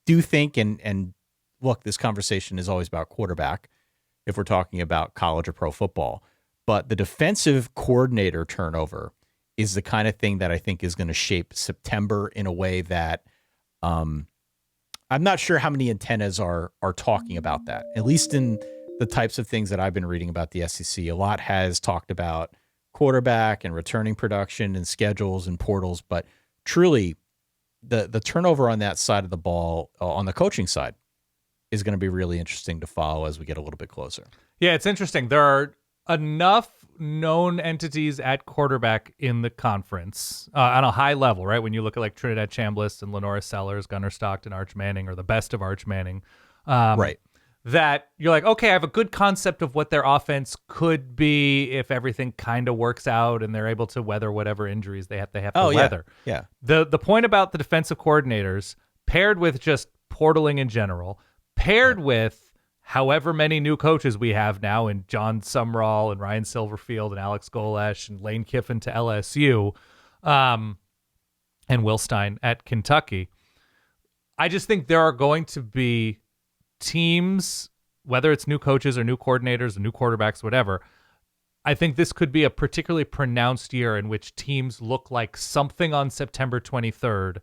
do think, and look, this conversation is always about quarterback if we're talking about college or pro football, but the defensive coordinator turnover is the kind of thing that I think is going to shape September in a way that I'm not sure how many antennas are talking about that, at least in the types of things that I've been reading about the SEC. A lot has talked about quarterback and returning production and schedules and portals, but truly the turnover on that side of the ball, on the coaching side, is going to be really interesting to follow as we get a little bit closer. Yeah, it's interesting. There are enough known entities at quarterback in the conference on a high level, right? When you look at like Trinidad Chambliss and Lenora Sellers, Gunnar Stockton, Arch Manning, or the best of Arch Manning, right? That you're like, okay, I have a good concept of what their offense could be if everything kind of works out and they're able to weather whatever injuries they have to weather. Yeah. The point about the defensive coordinators paired with just portaling in general, paired with however many new coaches we have now in John Sumrall and Ryan Silverfield and Alex Golesh and Lane Kiffin to LSU, and Will Stein at Kentucky. I just think there are going to be teams, whether it's new coaches or new coordinators or new quarterbacks, whatever. I think this could be a particularly pronounced year in which teams look like something on September 23rd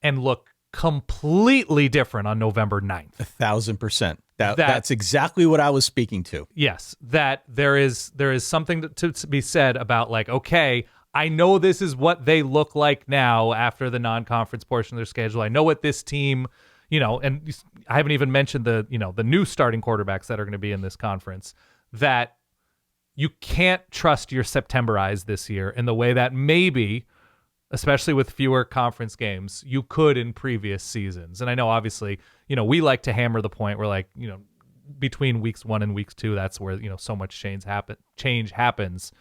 and look completely different on November 9th. 1,000%. That's exactly what I was speaking to. Yes, that there is something to be said about like, okay, I know this is what they look like now after the non-conference portion of their schedule. I know what this team, and I haven't even mentioned the new starting quarterbacks that are going to be in this conference, that you can't trust your September eyes this year in the way that maybe, especially with fewer conference games, you could in previous seasons. And I know obviously, we like to hammer the point where like, between weeks 1 and weeks 2, that's where, so much change happens.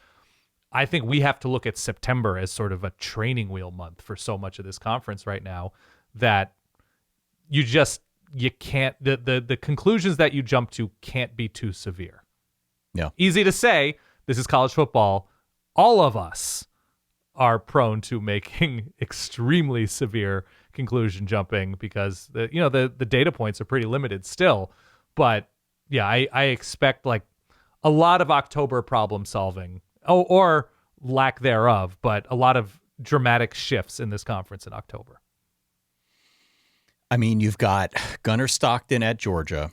I think we have to look at September as sort of a training wheel month for so much of this conference right now that you can't, the conclusions that you jump to can't be too severe. No. Easy to say, this is college football. All of us are prone to making extremely severe conclusion jumping because the data points are pretty limited still. But yeah, I expect like a lot of October problem solving or lack thereof, but a lot of dramatic shifts in this conference in October. I mean, you've got Gunnar Stockton at Georgia,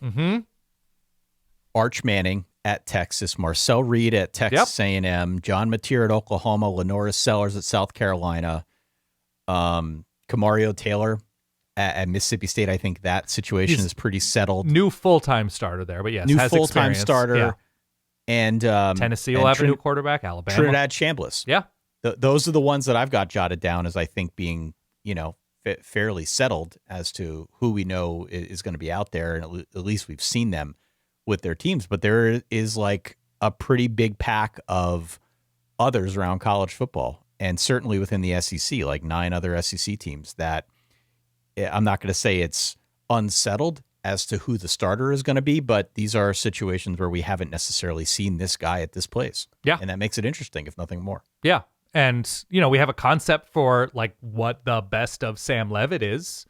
Arch Manning at Texas, Marcel Reed at Texas A&M, John Mateer at Oklahoma, Lenora Sellers at South Carolina, Camario Taylor at Mississippi State. I think that situation is pretty settled. New full-time starter there, but yes, new has full-time experience. starter. Yeah. And Tennessee will have a new quarterback. Alabama, Trinidad Chambliss. Yeah, those are the ones that I've got jotted down as I think being fairly settled as to who we know is going to be out there, and at least we've seen them with their teams. But there is like a pretty big pack of others around college football, and certainly within the SEC, like 9 other SEC teams that I'm not going to say it's unsettled as to who the starter is going to be, but these are situations where we haven't necessarily seen this guy at this place. Yeah. And that makes it interesting, if nothing more. Yeah. And, we have a concept for like what the best of Sam Leavitt is,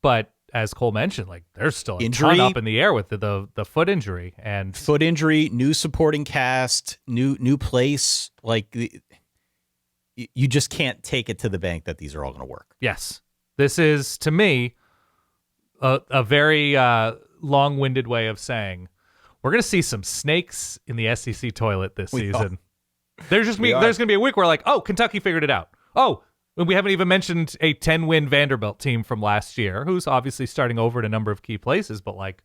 but as Cole mentioned, like there's still a ton up in the air with the foot injury and foot injury, new supporting cast, new place. Like you just can't take it to the bank that these are all going to work. Yes. This is, to me, a very long-winded way of saying we're going to see some snakes in the SEC toilet this season. There's going to be a week where like, oh, Kentucky figured it out. Oh, we haven't even mentioned a 10-win Vanderbilt team from last year, who's obviously starting over at a number of key places, but like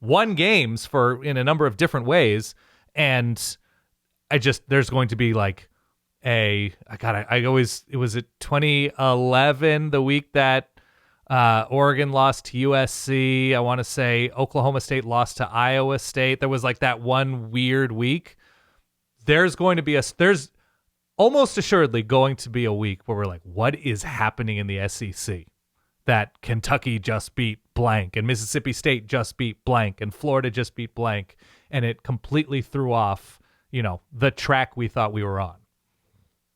won games in a number of different ways. And there's going to be like it was at 2011, the week that Oregon lost to USC. I want to say Oklahoma State lost to Iowa State. There was like that one weird week. There's almost assuredly going to be a week where we're like, what is happening in the SEC? That Kentucky just beat blank and Mississippi State just beat blank and Florida just beat blank. And it completely threw off, the track we thought we were on.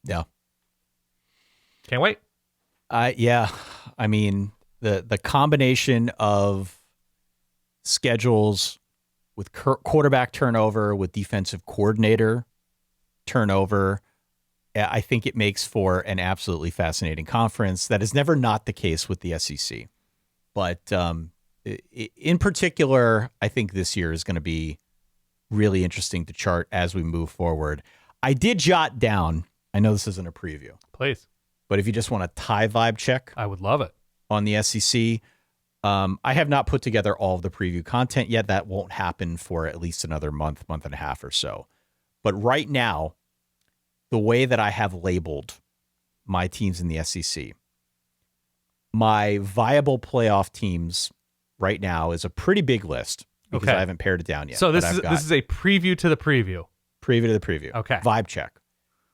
Yeah. Can't wait. Yeah. I mean, the combination of schedules with quarterback turnover, with defensive coordinator turnover, I think it makes for an absolutely fascinating conference. That is never not the case with the SEC. But in particular, I think this year is going to be really interesting to chart as we move forward. I did jot down, I know this isn't a preview. Please. But if you just want a tie vibe check. I would love it. On the SEC, I have not put together all of the preview content yet. That won't happen for at least another month and a half or so. But right now, the way that I have labeled my teams in the SEC, my viable playoff teams right now is a pretty big list because I haven't pared it down yet. So this is a preview to the preview. Preview to the preview. Okay. Vibe check.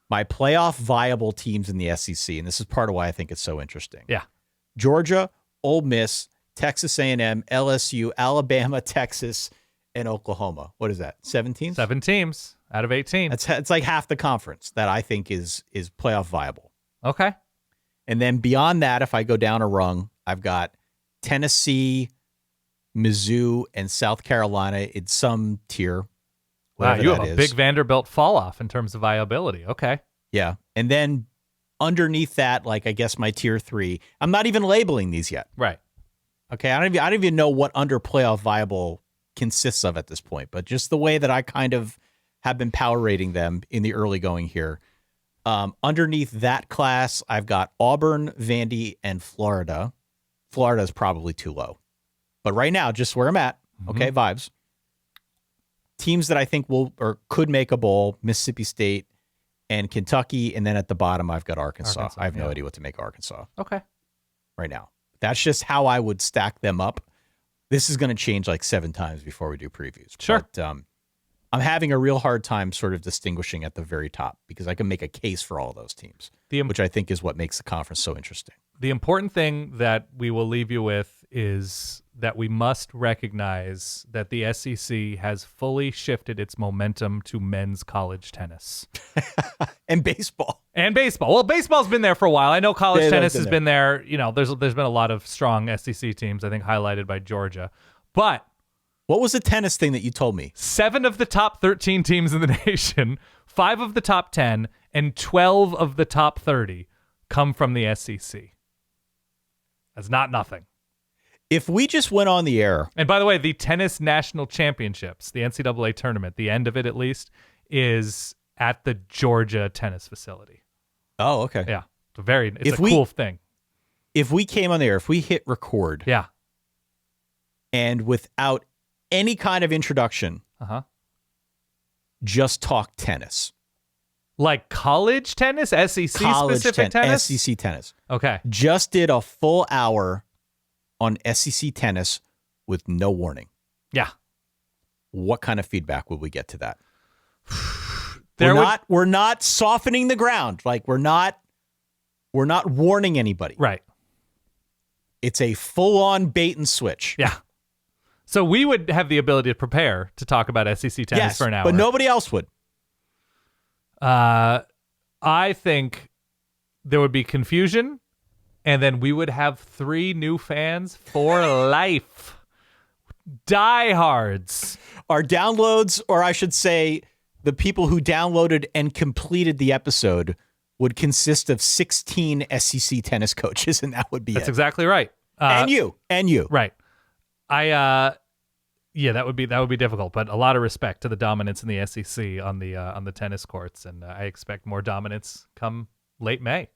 My playoff viable teams in the SEC, and this is part of why I think it's so interesting. Yeah. Georgia, Ole Miss, Texas A&M, LSU, Alabama, Texas, and Oklahoma. What is that? 7 teams? 7 teams out of 18. It's like half the conference that I think is playoff viable. Okay. And then beyond that, if I go down a rung, I've got Tennessee, Mizzou, and South Carolina in some tier. Wow, you have a big Vanderbilt fall off in terms of viability. Okay. Yeah. And then underneath that, like I guess my tier 3, I'm not even labeling these yet. Right. Okay. I don't even know what under playoff viable consists of at this point, but just the way that I kind of have been power rating them in the early going here. Underneath that class, I've got Auburn, Vandy, and Florida. Florida is probably too low. But right now, just where I'm at, okay, vibes. Teams that I think will or could make a bowl, Mississippi State and Kentucky. And then at the bottom, I've got Arkansas. I have no idea what to make Arkansas. Okay. Right now. That's just how I would stack them up. This is going to change like 7 times before we do previews. Sure. But I'm having a real hard time sort of distinguishing at the very top because I can make a case for all of those teams, which I think is what makes the conference so interesting. The important thing that we will leave you with is that we must recognize that the SEC has fully shifted its momentum to men's college tennis. And baseball. Well, baseball's been there for a while. I know college tennis has been there. You know, there's been a lot of strong SEC teams, I think highlighted by Georgia. But what was the tennis thing that you told me? 7 of the top 13 teams in the nation, 5 of the top 10, and 12 of the top 30 come from the SEC. That's not nothing. If we just went on the air. And by the way, the tennis national championships, the NCAA tournament, the end of it at least, is at the Georgia tennis facility. Oh, okay. Yeah. It's a cool thing. If we came on the air, if we hit record. Yeah. And without any kind of introduction, just talk tennis. Like college tennis? SEC-specific tennis? SEC tennis. Okay. Just did a full hour on SEC tennis with no warning. Yeah. What kind of feedback would we get to that? We're not softening the ground. Like we're not warning anybody. Right. It's a full-on bait and switch. Yeah. So we would have the ability to prepare to talk about SEC tennis for an hour. But nobody else would. I think there would be confusion, and then we would have 3 new fans for life. Diehards. Our downloads, or I should say, the people who downloaded and completed the episode would consist of 16 SEC tennis coaches, and that would be That's exactly right. And you. Right. That would be difficult, but a lot of respect to the dominance in the SEC on the tennis courts, and I expect more dominance come late May.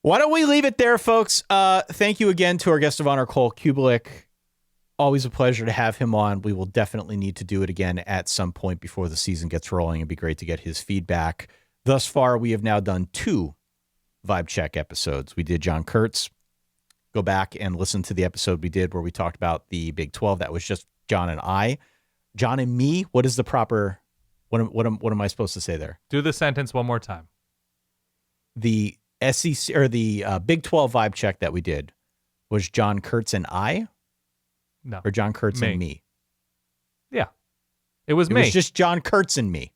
Why don't we leave it there, folks? Thank you again to our guest of honor, Cole Cubelic. Always a pleasure to have him on. We will definitely need to do it again at some point before the season gets rolling. It'd be great to get his feedback. Thus far, we have now done 2 Vibe Check episodes. We did John Kurtz. Go back and listen to the episode we did where we talked about the Big 12. That was just John and I. John and me, what is the proper, what am I supposed to say there? Do the sentence one more time. The SEC or the Big 12 Vibe Check that we did was John Kurtz and I? No. Or John Kurtz and me? Yeah. It was me. It was just John Kurtz and me.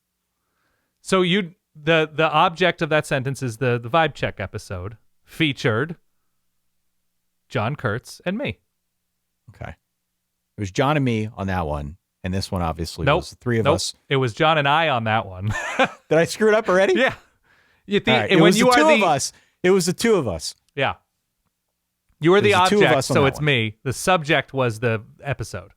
So the object of that sentence is the Vibe Check episode featured John Kurtz and me. Okay. It was John and me on that one. And this one obviously was the 3 of us. It was John and I on that one. Did I screw it up already? Yeah. It was the 2 of us. It was the 2 of us. Yeah. You were the object, so it's one. me. The subject was the episode.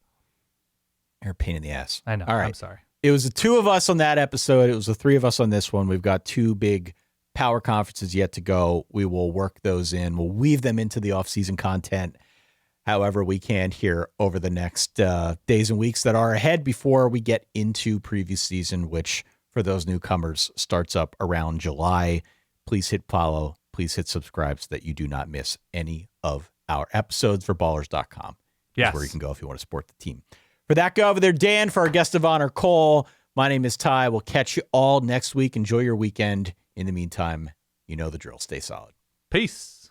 You're a pain in the ass. I know. All right. I'm sorry. It was the 2 of us on that episode. It was the 3 of us on this one. We've got 2 big power conferences yet to go. We will work those in. We'll weave them into the off-season content however we can here over the next days and weeks that are ahead before we get into preview season, which for those newcomers starts up around July. Please hit follow. Please hit subscribe so that you do not miss any of our episodes for ballers.com. Yes. That's where you can go if you want to support the team. For that guy over there, Dan, for our guest of honor, Cole, my name is Ty. We'll catch you all next week. Enjoy your weekend. In the meantime, you know the drill. Stay solid. Peace.